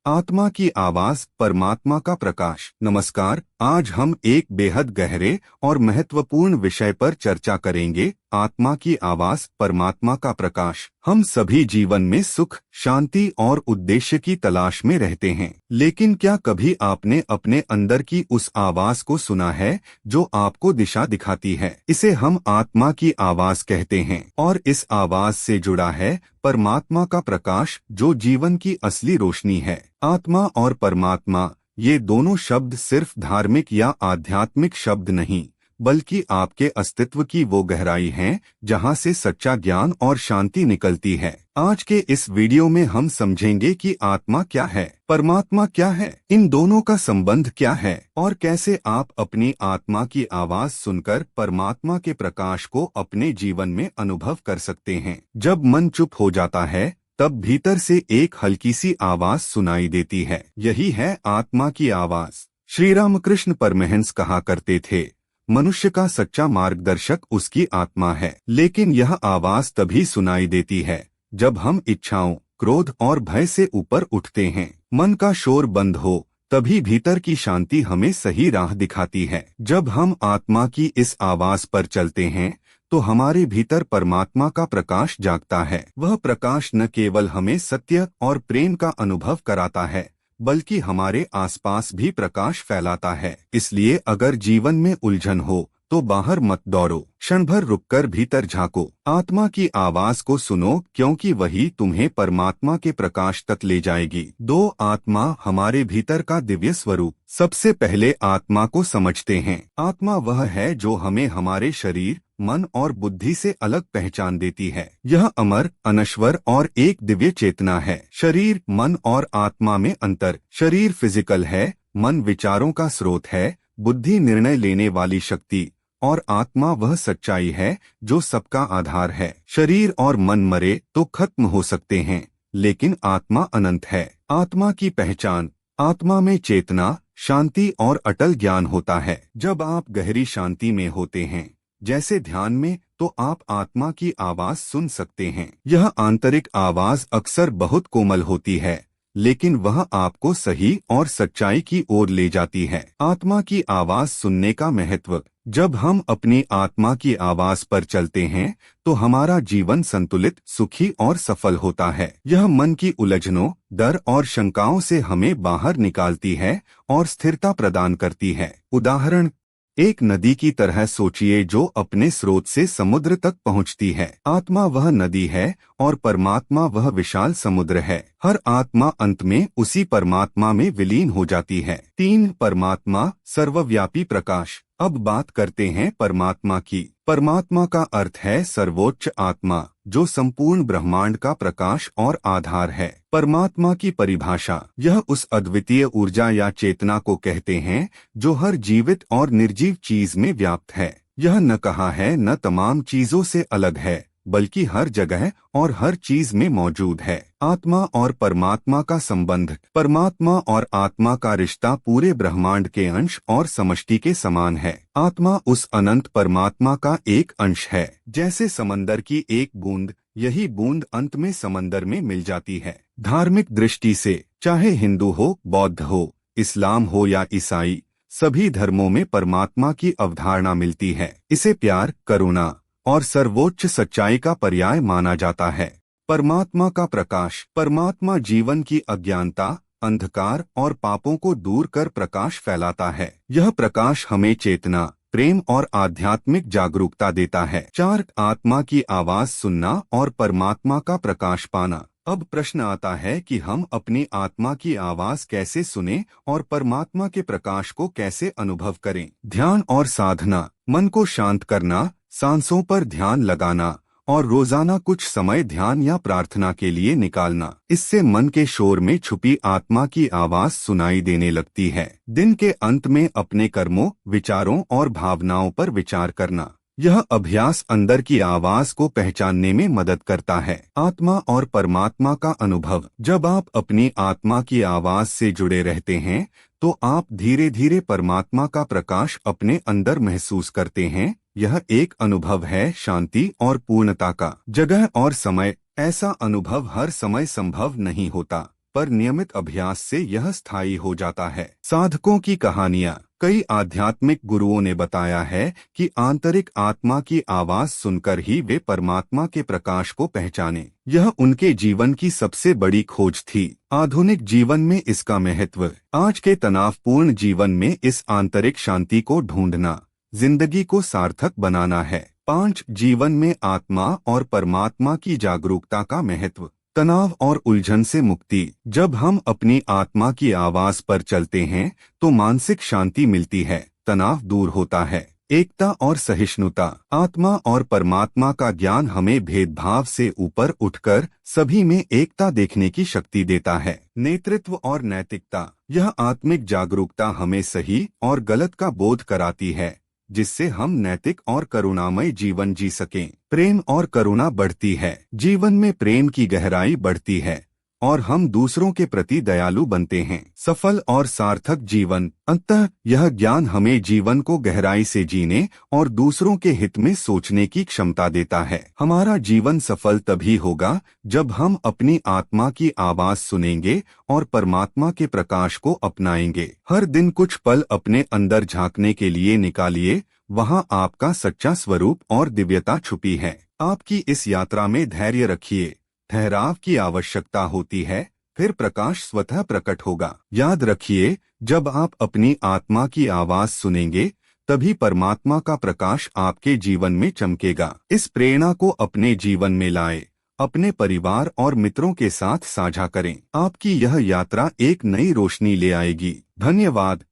आत्मा की आवाज, परमात्मा का प्रकाश। नमस्कार, आज हम एक बेहद गहरे और महत्वपूर्ण विषय पर चर्चा करेंगे, आत्मा की आवाज, परमात्मा का प्रकाश। हम सभी जीवन में सुख, शांति और उद्देश्य की तलाश में रहते हैं, लेकिन क्या कभी आपने अपने अंदर की उस आवाज को सुना है जो आपको दिशा दिखाती है? इसे हम आत्मा की आवाज कहते हैं और इस आवाज से जुड़ा है परमात्मा का प्रकाश, जो जीवन की असली रोशनी है। आत्मा और परमात्मा, ये दोनों शब्द सिर्फ धार्मिक या आध्यात्मिक शब्द नहीं, बल्कि आपके अस्तित्व की वो गहराई हैं जहां से सच्चा ज्ञान और शांति निकलती है। आज के इस वीडियो में हम समझेंगे कि आत्मा क्या है, परमात्मा क्या है, इन दोनों का संबंध क्या है और कैसे आप अपनी आत्मा की आवाज सुनकर परमात्मा के प्रकाश को अपने जीवन में अनुभव कर सकते हैं। जब मन चुप हो जाता है, तब भीतर से एक हल्की सी आवाज सुनाई देती है। यही है आत्मा की आवाज। श्री रामकृष्ण परमहंस कहा करते थे, मनुष्य का सच्चा मार्गदर्शक उसकी आत्मा है। लेकिन यह आवाज तभी सुनाई देती है जब हम इच्छाओं, क्रोध और भय से ऊपर उठते हैं। मन का शोर बंद हो, तभी भीतर की शांति हमें सही राह दिखाती है। जब हम आत्मा की इस आवाज पर चलते हैं, तो हमारे भीतर परमात्मा का प्रकाश जागता है। वह प्रकाश न केवल हमें सत्य और प्रेम का अनुभव कराता है, बल्कि हमारे आसपास भी प्रकाश फैलाता है। इसलिए अगर जीवन में उलझन हो, तो बाहर मत दौड़ो, क्षण भर रुककर भीतर झांको। आत्मा की आवाज को सुनो, क्योंकि वही तुम्हें परमात्मा के प्रकाश तक ले जाएगी। दो, आत्मा हमारे भीतर का दिव्य स्वरूप। सबसे पहले आत्मा को समझते हैं। आत्मा वह है जो हमें हमारे शरीर, मन और बुद्धि से अलग पहचान देती है। यह अमर, अनश्वर और एक दिव्य चेतना है। शरीर, मन और आत्मा में अंतर। शरीर फिजिकल है, मन विचारों का स्रोत है, बुद्धि निर्णय लेने वाली शक्ति, और आत्मा वह सच्चाई है जो सबका आधार है। शरीर और मन मरे तो खत्म हो सकते हैं, लेकिन आत्मा अनंत है। आत्मा की पहचान। आत्मा में चेतना, शांति और अटल ज्ञान होता है। जब आप गहरी शांति में होते हैं, जैसे ध्यान में, तो आप आत्मा की आवाज सुन सकते हैं। यह आंतरिक आवाज अक्सर बहुत कोमल होती है, लेकिन वह आपको सही और सच्चाई की ओर ले जाती है। आत्मा की आवाज सुनने का महत्व। जब हम अपनी आत्मा की आवाज पर चलते हैं, तो हमारा जीवन संतुलित, सुखी और सफल होता है। यह मन की उलझनों, डर और शंकाओं से हमें बाहर निकालती है और स्थिरता प्रदान करती है। उदाहरण, एक नदी की तरह सोचिए जो अपने स्रोत से समुद्र तक पहुंचती है। आत्मा वह नदी है और परमात्मा वह विशाल समुद्र है। हर आत्मा अंत में उसी परमात्मा में विलीन हो जाती है। 3, परमात्मा, सर्वव्यापी प्रकाश। अब बात करते हैं परमात्मा की। परमात्मा का अर्थ है सर्वोच्च आत्मा, जो संपूर्ण ब्रह्मांड का प्रकाश और आधार है। परमात्मा की परिभाषा। यह उस अद्वितीय ऊर्जा या चेतना को कहते हैं जो हर जीवित और निर्जीव चीज में व्याप्त है। यह न कहा है, न तमाम चीजों से अलग है, बल्कि हर जगह और हर चीज में मौजूद है। आत्मा और परमात्मा का संबंध। परमात्मा और आत्मा का रिश्ता पूरे ब्रह्मांड के अंश और समष्टि के समान है। आत्मा उस अनंत परमात्मा का एक अंश है। जैसे समंदर की एक बूंद, यही बूंद अंत में समंदर में मिल जाती है। धार्मिक दृष्टि से, चाहे हिंदू हो, बौद्ध हो, इस्लाम हो या ईसाई, सभी धर्मों में परमात्मा की अवधारणा मिलती है। इसे प्यार, करुणा और सर्वोच्च सच्चाई का पर्याय माना जाता है। परमात्मा का प्रकाश। परमात्मा जीवन की अज्ञानता, अंधकार और पापों को दूर कर प्रकाश फैलाता है। यह प्रकाश हमें चेतना, प्रेम और आध्यात्मिक जागरूकता देता है। 4, आत्मा की आवाज सुनना और परमात्मा का प्रकाश पाना। अब प्रश्न आता है कि हम अपनी आत्मा की आवाज कैसे सुनें और परमात्मा के प्रकाश को कैसे अनुभव करें। ध्यान और साधना। मन को शांत करना, सांसों पर ध्यान लगाना और रोजाना कुछ समय ध्यान या प्रार्थना के लिए निकालना। इससे मन के शोर में छुपी आत्मा की आवाज सुनाई देने लगती है। दिन के अंत में अपने कर्मों, विचारों और भावनाओं पर विचार करना। यह अभ्यास अंदर की आवाज को पहचानने में मदद करता है। आत्मा और परमात्मा का अनुभव। जब आप अपनी आत्मा की आवाज से जुड़े रहते हैं, तो आप धीरे धीरे परमात्मा का प्रकाश अपने अंदर महसूस करते हैं। यह एक अनुभव है शांति और पूर्णता का। जगह और समय। ऐसा अनुभव हर समय संभव नहीं होता, पर नियमित अभ्यास से यह स्थायी हो जाता है। साधकों की कहानियाँ। कई आध्यात्मिक गुरुओं ने बताया है कि आंतरिक आत्मा की आवाज सुनकर ही वे परमात्मा के प्रकाश को पहचाने। यह उनके जीवन की सबसे बड़ी खोज थी। आधुनिक जीवन में इसका महत्व। आज के तनावपूर्ण जीवन में इस आंतरिक शांति को ढूंढना जिंदगी को सार्थक बनाना है। 5 जीवन में आत्मा और परमात्मा की जागरूकता का महत्व। तनाव और उलझन से मुक्ति। जब हम अपनी आत्मा की आवाज पर चलते हैं तो मानसिक शांति मिलती है, तनाव दूर होता है। एकता और सहिष्णुता। आत्मा और परमात्मा का ज्ञान हमें भेदभाव से ऊपर उठकर सभी में एकता देखने की शक्ति देता है। नेतृत्व और नैतिकता। यह आत्मिक जागरूकता हमें सही और गलत का बोध कराती है, जिससे हम नैतिक और करुणामय जीवन जी सकें। प्रेम और करुणा बढ़ती है। जीवन में प्रेम की गहराई बढ़ती है और हम दूसरों के प्रति दयालु बनते हैं। सफल और सार्थक जीवन। अंततः यह ज्ञान हमें जीवन को गहराई से जीने और दूसरों के हित में सोचने की क्षमता देता है। हमारा जीवन सफल तभी होगा जब हम अपनी आत्मा की आवाज सुनेंगे और परमात्मा के प्रकाश को अपनाएंगे। हर दिन कुछ पल अपने अंदर झांकने के लिए निकालिए, वहाँ आपका सच्चा स्वरूप और दिव्यता छुपी है। आपकी इस यात्रा में धैर्य रखिए। ठहराव की आवश्यकता होती है, फिर प्रकाश स्वतः प्रकट होगा। याद रखिए, जब आप अपनी आत्मा की आवाज सुनेंगे तभी परमात्मा का प्रकाश आपके जीवन में चमकेगा। इस प्रेरणा को अपने जीवन में लाएं, अपने परिवार और मित्रों के साथ साझा करें। आपकी यह यात्रा एक नई रोशनी ले आएगी। धन्यवाद।